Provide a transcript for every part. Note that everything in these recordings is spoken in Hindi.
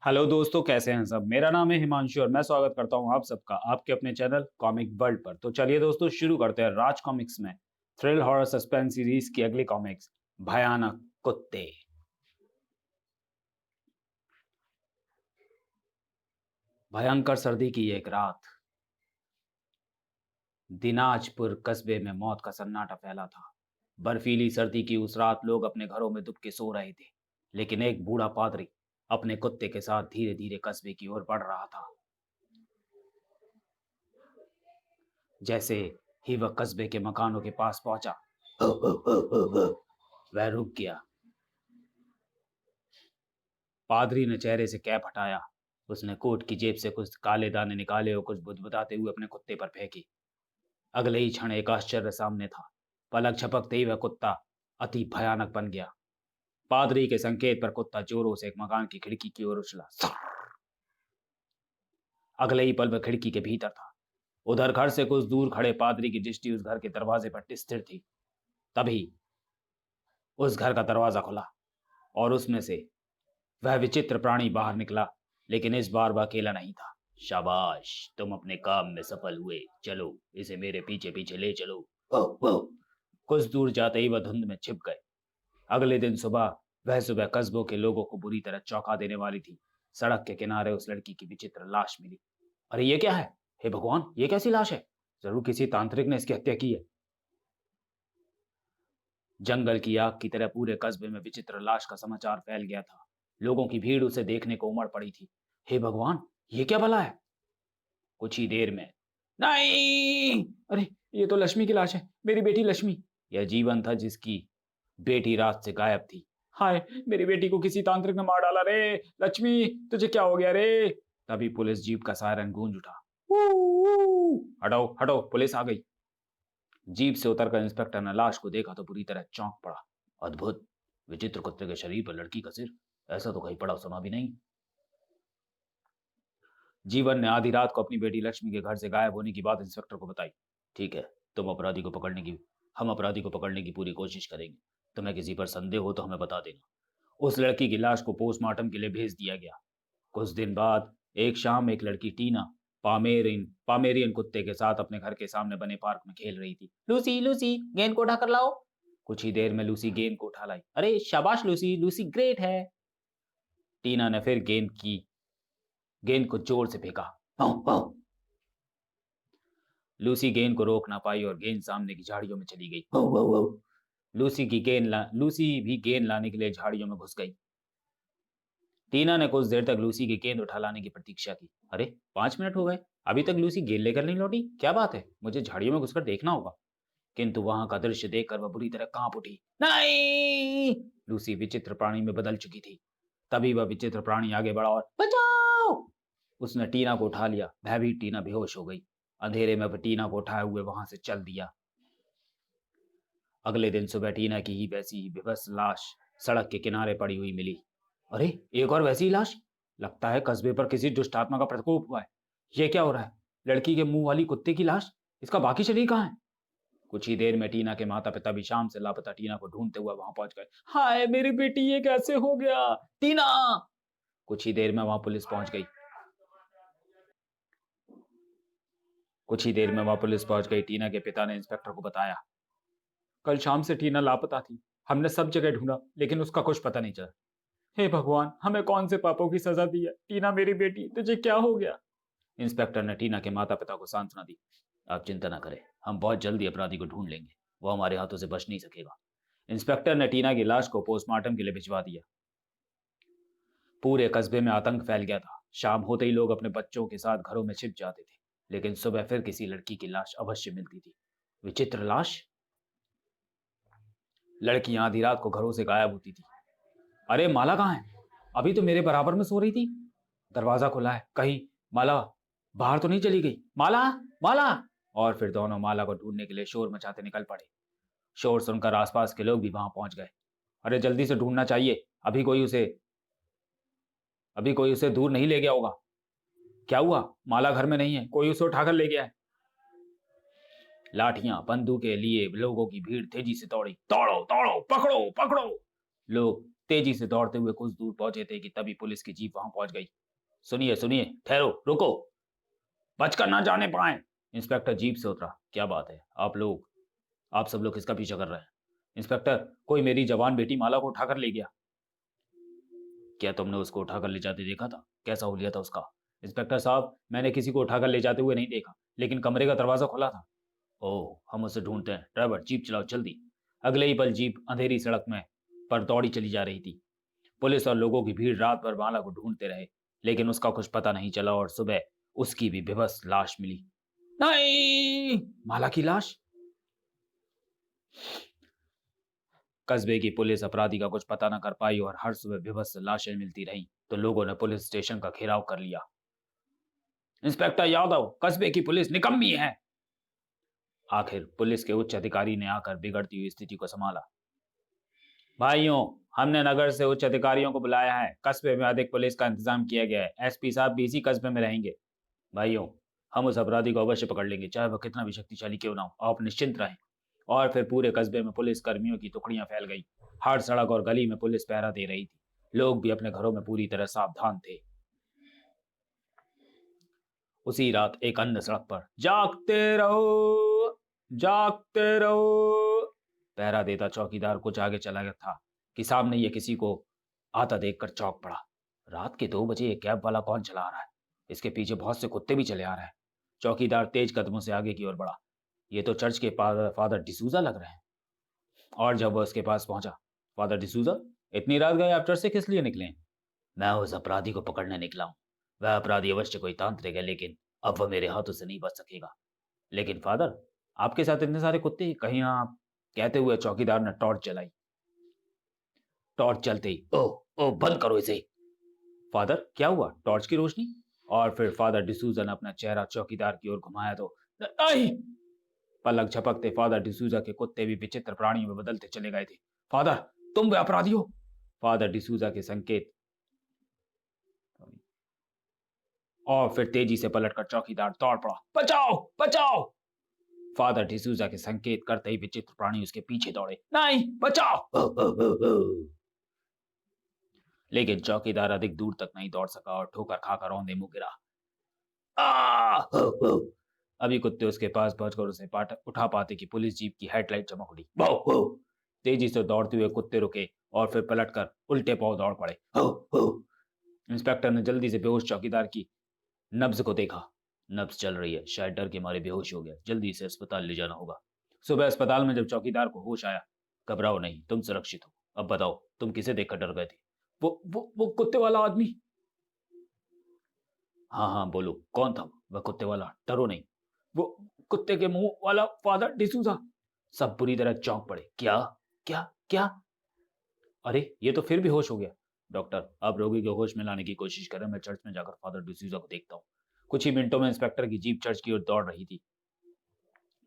हेलो दोस्तों, कैसे हैं सब। मेरा नाम है हिमांशु और मैं स्वागत करता हूं आप सबका आपके अपने चैनल कॉमिक वर्ल्ड पर। तो चलिए दोस्तों, शुरू करते हैं राज कॉमिक्स में थ्रिल हॉरर सस्पेंस सीरीज की अगली कॉमिक्स, भयानक कुत्ते। भयंकर सर्दी की एक रात, दिनाजपुर कस्बे में मौत का सन्नाटा फैला था। बर्फीली सर्दी की उस रात लोग अपने घरों में दुबके सो रहे थे, लेकिन एक बूढ़ा पादरी अपने कुत्ते के साथ धीरे धीरे कस्बे की ओर बढ़ रहा था। जैसे ही वह कस्बे के मकानों के पास पहुंचा, वह रुक गया। पादरी ने चेहरे से कैप हटाया। उसने कोट की जेब से कुछ काले दाने निकाले और कुछ बुदबुदाते हुए अपने कुत्ते पर फेंके। अगले ही क्षण एक आश्चर्य सामने था। पलक झपकते ही वह कुत्ता अति भयानक बन गया। पादरी के संकेत पर कुत्ता जोरों से एक मकान की खिड़की की ओर उछला। अगले ही पल वह खिड़की के भीतर था। उधर घर से कुछ दूर खड़े पादरी की दृष्टि उस घर के दरवाजे पर स्थिर थी। तभी उस घर का दरवाजा खुला और उसमें से वह विचित्र प्राणी बाहर निकला, लेकिन इस बार वह अकेला नहीं था। शाबाश, तुम अपने काम में सफल हुए। चलो, इसे मेरे पीछे पीछे ले चलो। कुछ दूर जाते ही वह धुंध में छिप गए। अगले दिन सुबह, वह सुबह कस्बों के लोगों को बुरी तरह चौंका देने वाली थी। सड़क के किनारे उस लड़की की विचित्र लाश मिली। अरे ये क्या है? हे भगवान, ये कैसी लाश है? जरूर किसी तांत्रिक ने इसकी हत्या की है। जंगल की आग की तरह पूरे कस्बे में विचित्र लाश का समाचार फैल गया था। लोगों की भीड़ उसे देखने को उमड़ पड़ी थी। हे भगवान, ये क्या भला है? कुछ ही देर में, नहीं, अरे ये तो लक्ष्मी की लाश है, मेरी बेटी लक्ष्मी। यह जीवन था जिसकी बेटी रात से गायब थी। हाय, मेरी बेटी को किसी तांत्रिक ने मार डाला रे। लक्ष्मी, तुझे क्या हो गया रे? तभी पुलिस जीप का सायरन गूंज उठा। हटो हटो, पुलिस आ गई। जीप से उतरकर इंस्पेक्टर ने लाश को देखा तो बुरी तरह चौंक पड़ा। अद्भुत, विचित्र कुत्ते के शरीर पर लड़की का सिर, ऐसा तो कहीं पड़ा सुना भी नहीं। जीवन ने आधी रात को अपनी बेटी लक्ष्मी के घर से गायब होने की बात इंस्पेक्टर को बताई। ठीक है, तुम अपराधी को पकड़ने की हम अपराधी को पकड़ने की पूरी कोशिश करेंगे। तुम्हें किसी पर संदेह हो तो हमें बता देना। उस लड़की की लाश को पोस्टमार्टम के लिए भेज दिया गया। कुछ दिन बाद एक शाम एक लड़की टीना पामेरियन पामेरियन कुत्ते के साथ अपने घर के सामने बने पार्क में खेल रही थी। लूसी लूसी, गेंद को उठाकर लाओ। कुछ ही देर में लूसी गेंद को उठा लाई। अरे शाबाश लूसी, लूसी ग्रेट है। टीना ने फिर गेंद को जोर से फेंका। पाउ, पाउ। लूसी गेंद को रोक ना पाई और गेंद सामने की झाड़ियों में चली गई। पाउ, पाउ, पाउ। लूसी भी गेंद लाने के लिए झाड़ियों में घुस गई। टीना ने कुछ देर तक लूसी की गेंद उठा लाने की प्रतीक्षा की। अरे 5 मिनट हो गए, अभी तक लूसी गेंद लेकर नहीं लौटी। क्या बात है? मुझे झाड़ियों में घुसकर देखना होगा। किंतु वहां का दृश्य देखकर वह बुरी तरह कांप उठी। नहीं! लूसी विचित्र प्राणी में बदल चुकी थी। तभी वह विचित्र प्राणी आगे बढ़ा और बचाओ! उसने टीना को उठा लिया। भयभीत टीना बेहोश हो गई। अंधेरे में वह टीना को उठाए हुए वहां से चल दिया। अगले दिन सुबह टीना की ही वैसी ही बेबस लाश सड़क के किनारे पड़ी हुई मिली। अरे, एक और वैसी ही लाश! लगता है कस्बे पर किसी दुष्ट आत्मा का प्रकोप हुआ है। ये क्या हो रहा है? लड़की के मुंह वाली कुत्ते की लाश, इसका बाकी शरीर कहाँ है? कुछ ही देर में टीना के माता पिता भी शाम से लापता टीना को ढूंढते हुए वहां पहुंच गए। हाय मेरी बेटी, ये कैसे हो गया? टीना! कुछ ही देर में वहां पुलिस पहुंच गई। टीना के पिता ने इंस्पेक्टर को बताया, कल शाम से टीना लापता थी। हमने सब जगह ढूंढा, लेकिन उसका कुछ पता नहीं चला। हे भगवान, हमें कौन से पापों की सजा दी है? टीना मेरी बेटी, तुझे क्या हो गया? इंस्पेक्टर ने टीना के माता पिता को सांत्वना दी। आप चिंता न करें, हम बहुत जल्दी अपराधी को ढूंढ लेंगे। वो हमारे हाथों से बच नहीं सकेगा। इंस्पेक्टर ने टीना की लाश को पोस्टमार्टम के लिए भिजवा दिया। पूरे कस्बे में आतंक फैल गया था। शाम होते ही लोग अपने बच्चों के साथ घरों में छिप जाते थे, लेकिन सुबह फिर किसी लड़की की लाश अवश्य मिलती थी। विचित्र लाश। लड़कियां आधी रात को घरों से गायब होती थी। अरे माला कहाँ है? अभी तो मेरे बराबर में सो रही थी। दरवाजा खुला है, कहीं माला बाहर तो नहीं चली गई? माला, माला! और फिर दोनों माला को ढूंढने के लिए शोर मचाते निकल पड़े। शोर सुनकर आसपास के लोग भी वहां पहुंच गए। अरे जल्दी से ढूंढना चाहिए, अभी कोई उसे दूर नहीं ले गया होगा। क्या हुआ? माला घर में नहीं है, कोई उसे उठाकर ले गया है। लाठियां बंदूकें लिए लोगों की भीड़ तेजी से दौड़ी। दौड़ो दौड़ो, पकड़ो पकड़ो! लोग तेजी से दौड़ते हुए कुछ दूर पहुंचे थे कि तभी पुलिस की जीप वहां पहुंच गई। सुनिए सुनिए, ठहरो, रुको, बचकर ना जाने पाए। इंस्पेक्टर जीप से उतरा। क्या बात है, आप सब लोग किसका पीछा कर रहे हैं? इंस्पेक्टर, कोई मेरी जवान बेटी माला को उठाकर ले गया। क्या तुमने उसको उठाकर ले जाते देखा था? कैसा हुलिया था उसका? इंस्पेक्टर साहब, मैंने किसी को उठाकर ले जाते हुए नहीं देखा, लेकिन कमरे का दरवाजा खुला था। ओह, हम उसे ढूंढते हैं। ड्राइवर, जीप चलाओ जल्दी। अगले ही पल जीप अंधेरी सड़क में पर दौड़ी चली जा रही थी। पुलिस और लोगों की भीड़ रात भर माला को ढूंढते रहे, लेकिन उसका कुछ पता नहीं चला और सुबह उसकी भी बेबस लाश मिली। नहीं, माला की लाश? कस्बे की पुलिस अपराधी का कुछ पता न कर पाई और हर सुबह बेबस लाशें मिलती रहीं, तो लोगों ने पुलिस स्टेशन का घेराव कर लिया। इंस्पेक्टर यादव, कस्बे की पुलिस निकम्मी है। आखिर पुलिस के उच्च अधिकारी ने आकर बिगड़ती हुई स्थिति को संभाला। भाइयों, हमने नगर से उच्च अधिकारियों को बुलाया है। कस्बे में अधिक पुलिस का इंतजाम किया गया है। एसपी साहब भी इसी कस्बे में रहेंगे। भाइयों, हम उस अपराधी को अवश्य पकड़ लेंगे, चाहे वह कितना भी शक्तिशाली क्यों ना हो। आप निश्चिंत रहें। और फिर पूरे कस्बे में पुलिस कर्मियों की टुकड़ियां फैल गई। हर सड़क और गली में पुलिस पहरा दे रही थी। लोग भी अपने घरों में पूरी तरह सावधान थे। उसी रात एक अन्य सड़क पर जागते रहो पहरा देता चौकीदार कुछ आगे चला गया था कि सामने ये किसी को आता देखकर चौंक पड़ा। रात के 2 बजे ये कैब वाला कौन चला आ रहा है? इसके पीछे बहुत से कुत्ते भी चले आ रहे हैं। चौकीदार तेज कदमों से आगे की ओर बढ़ा। ये तो चर्च के फादर डिसूजा लग रहे हैं। और जब वह उसके पास पहुंचा, फादर डिसूजा, इतनी रात गए आप चर्च से किस लिए निकले? मैं उस अपराधी को पकड़ने निकला हूँ। वह अपराधी अवश्य कोई तांत्रिक है, लेकिन अब वह मेरे हाथों से नहीं बच सकेगा। लेकिन फादर, आपके साथ इतने सारे कुत्ते, कहीं आप? कहते हुए चौकीदार ने टॉर्च जलाई। टॉर्च चलते ही, ओह ओह, बंद करो इसे। फादर, क्या हुआ? टॉर्च की रोशनी? और फिर फादर डिसूजा ने अपना चेहरा चौकीदार की ओर घुमाया तो नहीं! पलक झपकते फादर डिसूजा के कुत्ते भी विचित्र प्राणियों में बदलते चले गए थे। फादर, तुम वे अपराधी हो? फादर डिसूजा के संकेत और फिर तेजी से पलटकर चौकीदार दौड़ पड़ा। बचाओ बचाओ! फादर डिसूजा के संकेत करते ही विचित्र प्राणी उसके पीछे दौड़े। नहीं, बचाओ! लेकिन चौकीदार अधिक दूर तक नहीं दौड़ सका और ठोकर खाकर रौंदे मुंह गिरा। अभी कुत्ते उसके पास पहुंचकर उसे उठा पाते कि पुलिस जीप की हेडलाइट चमक उठी। तेजी से दौड़ते हुए कुत्ते रुके और फिर पलटकर उल्टे पांव दौड़ पड़े। इंस्पेक्टर ने जल्दी से बेहोश चौकीदार की नब्ज को देखा। नब्ज चल रही है, शायद डर के मारे बेहोश हो गया। जल्दी से अस्पताल ले जाना होगा। सुबह अस्पताल में जब चौकीदार को होश आया, घबराओ नहीं, तुम सुरक्षित हो। अब बताओ, तुम किसे देखकर डर गए थे? वो कुत्ते वाला आदमी। हाँ हाँ, बोलो, कौन था वह कुत्ते वाला? डरो नहीं। वो कुत्ते के मुंह वाला फादर डिसूजा। सब बुरी तरह चौंक पड़े। क्या क्या क्या? अरे, ये तो फिर भी होश हो गया। डॉक्टर, आप रोगी को होश में लाने की कोशिश करें, मैं चर्च में जाकर फादर डिसूजा को देखता हूँ। कुछ ही मिनटों में इंस्पेक्टर की जीप चर्च की ओर दौड़ रही थी।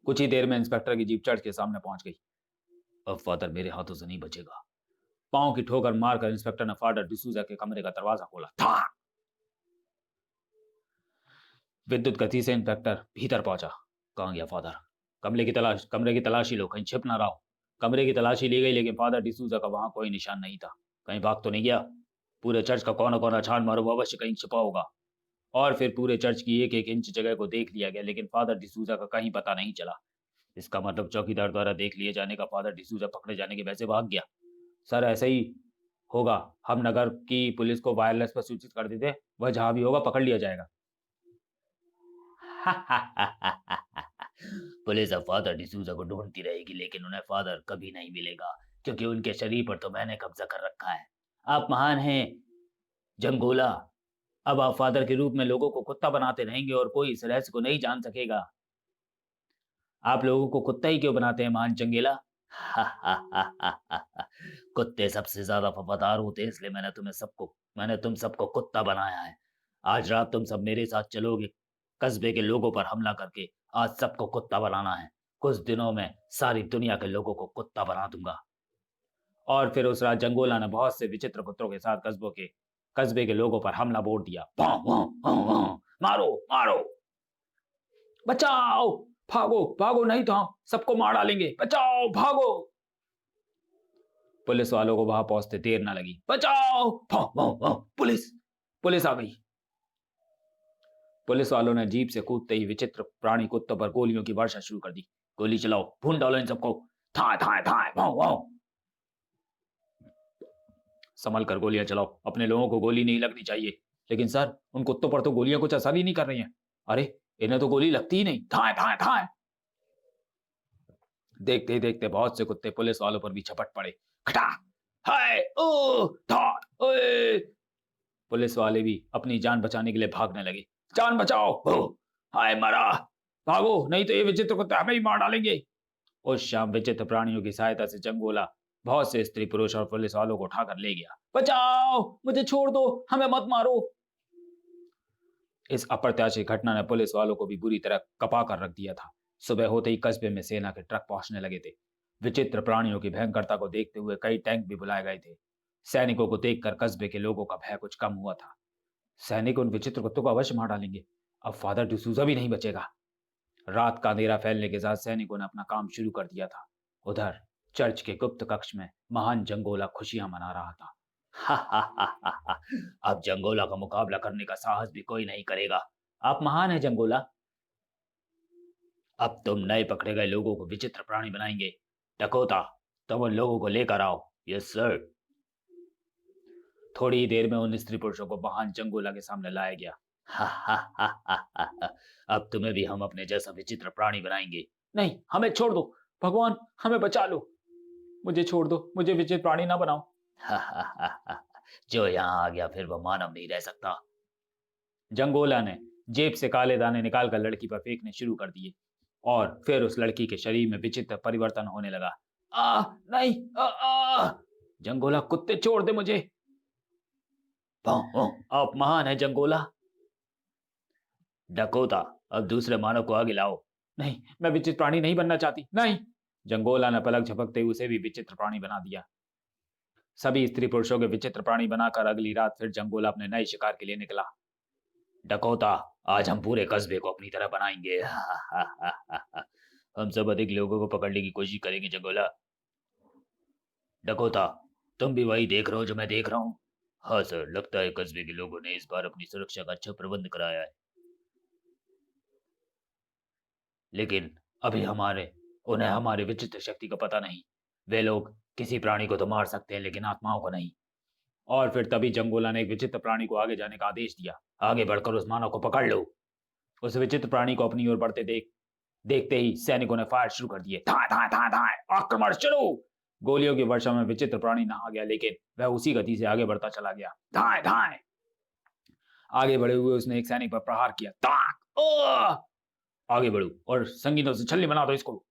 कुछ ही देर में इंस्पेक्टर की जीप चर्च के सामने पहुंच गई। अब फादर मेरे हाथों से नहीं बचेगा। पांव की ठोकर मारकर इंस्पेक्टर ने फादर डिसूजा के कमरे का दरवाजा खोला था। विद्युत गति से इंस्पेक्टर भीतर पहुंचा। कहां गया फादर? कमरे की तलाशी लो, कहीं छिप ना रहा हो। कमरे की तलाशी ली गई, लेकिन फादर डिसूजा का वहां कोई निशान नहीं था। कहीं भाग तो नहीं गया? पूरे चर्च का कोना कोना छान मारो, वो अवश्य कहीं छिपा होगा। और फिर पूरे चर्च की एक एक इंच जगह को देख लिया गया, लेकिन फादर डिसूजा का कहीं पता नहीं चला। इसका मतलब चौकीदार द्वारा देख लिए जाने का फादर डिसूजा पकड़े जाने के वैसे भाग गया। सर, ऐसा ही होगा। हम नगर की पुलिस को वायरलेस पर सूचित कर देते, वह जहां भी होगा पकड़ लिया जाएगा। पुलिस अब फादर डिसूजा को ढूंढती रहेगी, लेकिन उन्हें फादर कभी नहीं मिलेगा, क्योंकि उनके शरीर पर तो मैंने कब्जा कर रखा है। आप महान हैं जंगोला। अब आप फादर के रूप में लोगों को कुत्ता बनाते रहेंगे और कोई इस रहस्य को नहीं जान सकेगा। आप लोगों को कुत्ता ही क्यों बनाते हैं महान चंगेला? कुत्ते सबसे ज्यादा वफादार होते हैं, इसलिए मैंने तुम सबको कुत्ता बनाया है। आज रात तुम सब मेरे साथ चलोगे। कस्बे के लोगों पर हमला करके आज सबको कुत्ता बनाना है। कुछ दिनों में सारी दुनिया के लोगों को कुत्ता बना दूंगा। और फिर उस रात जंगोला ने बहुत से विचित्र कुत्तों के साथ कस्बे के लोगों पर हमला बोल दिया। भौं, भौं, भौं, भौं, मारो मारो! बचाओ! भागो भागो, नहीं तो हम सबको मार डालेंगे। बचाओ, भागो! पुलिस वालों को वहां पहुंचते देर न लगी। बचाओ! भाव, भाव, भाव, पुलिस! पुलिस आ गई। पुलिस वालों ने जीप से कूदते ही विचित्र प्राणी कुत्तों पर गोलियों की वर्षा शुरू कर दी। गोली चलाओ, भून डालो इन सबको। थाए थाए थाए, भाव भाव। संभल कर गोलियां चलाओ, अपने लोगों को गोली नहीं लगनी चाहिए। लेकिन सर, उन कुत्तों पर तो गोलियां कुछ असर ही नहीं कर रही हैं। अरे, इन्हें तो गोली लगती ही नहीं। थाए थाए थाए। देखते ही देखते बहुत से कुत्ते पुलिस वालों पर भी झपट पड़े। खटा, हाय, ओ, धाड़, ओए। पुलिस वाले भी अपनी जान बचाने के लिए भागने लगे। जान बचाओ, ओ, हाय मरा, भागो नहीं तो ये विचित्र कुत्ते हमें ही मार डालेंगे। उस शाम विचित्र प्राणियों की सहायता से जंगोला बहुत से स्त्री पुरुष और पुलिस वालों को उठाकर ले गया। बचाओ, मुझे छोड़ दो, हमें मत मारो। इस अप्रत्याशित घटना ने पुलिस वालों को भी बुरी तरह कपा कर रख दिया था। सुबह होते ही कस्बे में सेना के ट्रक पहुंचने लगे थे। विचित्र प्राणियों की भयंकरता को देखते हुए कई टैंक भी बुलाए गए थे। सैनिकों को देखकर कस्बे के लोगों का भय कुछ कम हुआ था। सैनिक उन विचित्र कुत्तों को अवश्य मार डालेंगे। अब फादर डिसूजा भी नहीं बचेगा। रात का अंधेरा फैलने के साथ सैनिकों ने अपना काम शुरू कर दिया था। उधर चर्च के गुप्त कक्ष में महान जंगोला खुशियां मना रहा था। हा हा हा हा हा। अब जंगोला का मुकाबला करने का साहस भी कोई नहीं करेगा। आप महान हैं जंगोला। अब तुम नए पकड़े गए लोगों को विचित्र प्राणी बनाएंगे। डकोता, तुम उन लोगों को लेकर आओ। Yes sir. थोड़ी ही देर में उन स्त्री पुरुषों को महान जंगोला के सामने लाया गया। हा हा हा हा हा हा। अब तुम्हें भी हम अपने जैसा विचित्र प्राणी बनाएंगे। नहीं, हमें छोड़ दो। भगवान, हमें बचा लो। मुझे छोड़ दो, मुझे विचित्र प्राणी ना बनाओ। हा हा हा हा। जो यहाँ आ गया फिर वो मानव नहीं रह सकता। जंगोला ने जेब से काले दाने निकालकर लड़की पर फेंकने शुरू कर दिए और फिर उस लड़की के शरीर में विचित्र परिवर्तन होने लगा। नहीं, जंगोला, कुत्ते छोड़ दे मुझे। आप महान है जंगोला। डकोता, अब दूसरे मानव को आगे लाओ। नहीं, मैं विचित्र प्राणी नहीं बनना चाहती। नहीं। जंगोला ने पलक झपकते ही उसे भी विचित्र प्राणी बना दिया। सभी स्त्री पुरुषों के विचित्र प्राणी बनाकर अगली रात फिर जंगोला अपने नए शिकार के लिए निकला। डकोता, आज हम पूरे कस्बे को अपनी तरह बनाएंगे। हम सब अधिक लोगों को पकड़ने की कोशिश करेंगे जंगोला। डकोता, तुम भी वही देख रहे हो जो मैं देख रहा हूँ? हाँ सर, लगता है कस्बे के लोगों ने इस बार अपनी सुरक्षा का अच्छा प्रबंध कराया है। लेकिन अभी उन्हें हमारी विचित्र शक्ति का पता नहीं। वे लोग किसी प्राणी को तो मार सकते हैं लेकिन आत्माओं को नहीं। और फिर तभी जंगोला ने एक विचित्र प्राणी को आगे जाने का आदेश दिया। आगे बढ़कर उस मानव को पकड़ लो। उस विचित्र प्राणी को अपनी ओर बढ़ते देखते ही सैनिकों ने फायर शुरू कर दिए। धाए धाए धाए धाए, आक्रमण शुरू। गोलियों की वर्षा में विचित्र प्राणी नहा गया लेकिन वह उसी गति से आगे बढ़ता चला गया। धाए धाए। आगे बढ़े हुए उसने एक सैनिक पर प्रहार किया। ताक, आगे बढ़ो और संगीनों से छल्ली बना दो इसको।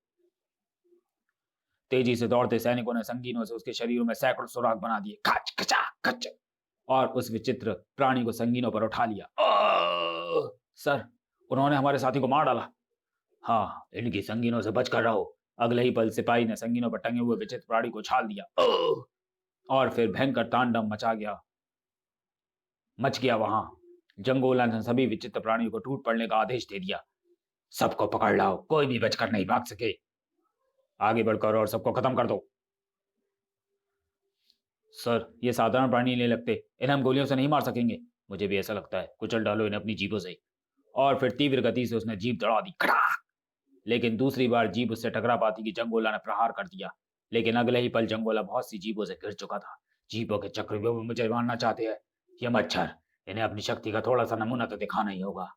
तेजी से दौड़ते सैनिकों ने संगीनों से उसके शरीर में सैकड़ों सुराग बना दिए। खच खचा खच। और उस विचित्र प्राणी को संगीनों पर उठा लिया। सर, उन्होंने हमारे साथी को मार डाला। हाँ, इनकी संगीनों से बचकर रहो। अगले ही पल सिपाही ने संगीनों पर टंगे हुए विचित्र प्राणी को उछाल दिया। और फिर भयंकर तांडव मच गया वहां। जंगोला ने सभी विचित्र प्राणियों को टूट पड़ने का आदेश दे दिया। सबको पकड़ लाओ, कोई भी बचकर नहीं भाग सके। आगे बढ़कर और सबको खत्म कर दो। सर, ये साधारण प्राणी नहीं लगते। इन्हें हम गोलियों से नहीं मार सकेंगे। मुझे भी ऐसा लगता है। कुचल डालो इन्हें अपनी जीभों से। और फिर तीव्र गति से उसने जीभ दौड़ा दी। लेकिन दूसरी बार जीभ उससे टकरा पाती कि जंगोला ने प्रहार कर दिया। लेकिन अगले ही पल जंगोला बहुत सी जीभों से घिर चुका था। जीभों के चक्रव्यूह में मुझे मारना चाहते हैं ये मच्छर। इन्हें अपनी शक्ति का थोड़ा सा नमूना तो दिखाना ही होगा।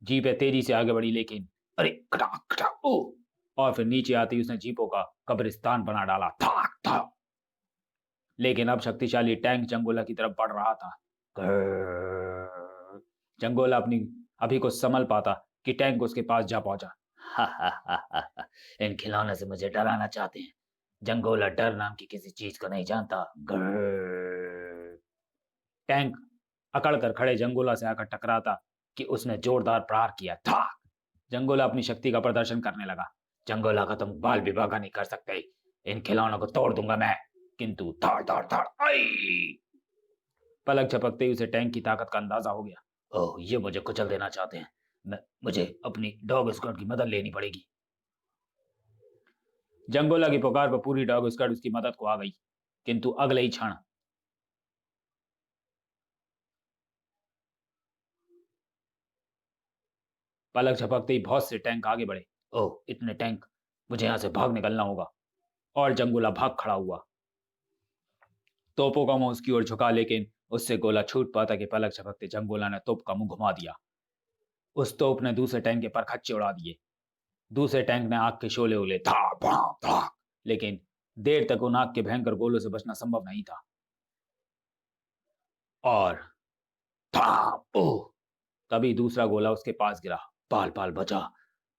जीपें तेजी से आगे बढ़ी लेकिन अरे खटा खटा ओ। और फिर नीचे आती उसने जीपों का कब्रिस्तान बना डाला। था था। लेकिन अब शक्तिशाली टैंक जंगोला की तरफ बढ़ रहा था। जंगोला अपनी अभी को संभल पाता कि टैंक उसके पास जा पहुंचा। इन खिलौने से मुझे डराना चाहते हैं। जंगोला डर नाम की किसी चीज को नहीं जानता। टैंक अकड़ कर खड़े जंगोला से आकर टकराता कि उसने जोरदार प्रहार किया था। जंगोला अपनी शक्ति का प्रदर्शन करने लगा। जंगोला का तुम बाल भी बागा नहीं कर सकते। इन खिलौनों को तोड़ दूंगा मैं। किंतु धाड़ धाड़ धाड़ आई। पलक झपकते ही उसे टैंक की ताकत का अंदाजा हो गया। ओह, ये मुझे कुचल देना चाहते हैं। मुझे अपनी डॉग स्क्वाड की मदद लेनी पड़ेगी। जंगोला की पुकार पर पूरी डॉग स्क्वाड उसकी मदद को आ गई, किंतु अगले ही क्षण पलक झपकते ही बहुत से टैंक आगे बढ़े। ओह, इतने टैंक! मुझे यहाँ से भाग निकलना होगा। और जंगोला भाग खड़ा हुआ, तोपों का मुंह उसकी ओर झुका, लेकिन उससे गोला छूट पाता कि पलक झपकते जंगोला ने तोप का मुंह घुमा दिया। उस तोप ने दूसरे टैंक के परखच्चे उड़ा दिए। दूसरे टैंक ने आग के शोले उगले, धाक धाक धाक, लेकिन देर तक उन आग के भयंकर गोलों से बचना संभव नहीं था। और धाप, ओह! तभी दूसरा गोला उसके पास गिरा। पाल पाल बचा।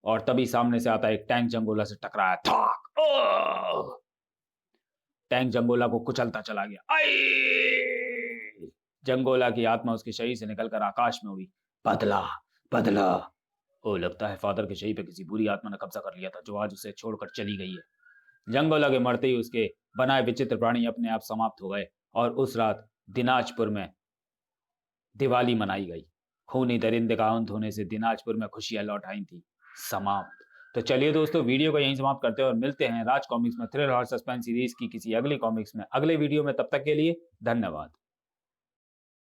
और तभी सामने से आता एक टैंक जंगोला से टकराया। धाक, ओह! टैंक जंगोला को कुचलता चला गया। आई! जंगोला की आत्मा उसके शरीर से निकलकर आकाश में हुई। बदला, बदला। ओ, लगता है फादर के शरीर पे किसी बुरी आत्मा ने कब्जा कर लिया था, जो आज उसे छोड़कर चली गई है। जंगोला के मरते ही उसके बनाए विचित्र प्राणी अपने आप समाप्त हो गए और उस रात दिनाजपुर में दिवाली मनाई गई। खूनी दरिंदे का अंत होने से दिनाजपुर में खुशियां लौट आई थी। समाप्त। तो चलिए दोस्तों, वीडियो को यहीं समाप्त करते हैं और मिलते हैं राज कॉमिक्स में थ्रिलर और सस्पेंस सीरीज की किसी अगली कॉमिक्स में अगले वीडियो में। तब तक के लिए धन्यवाद।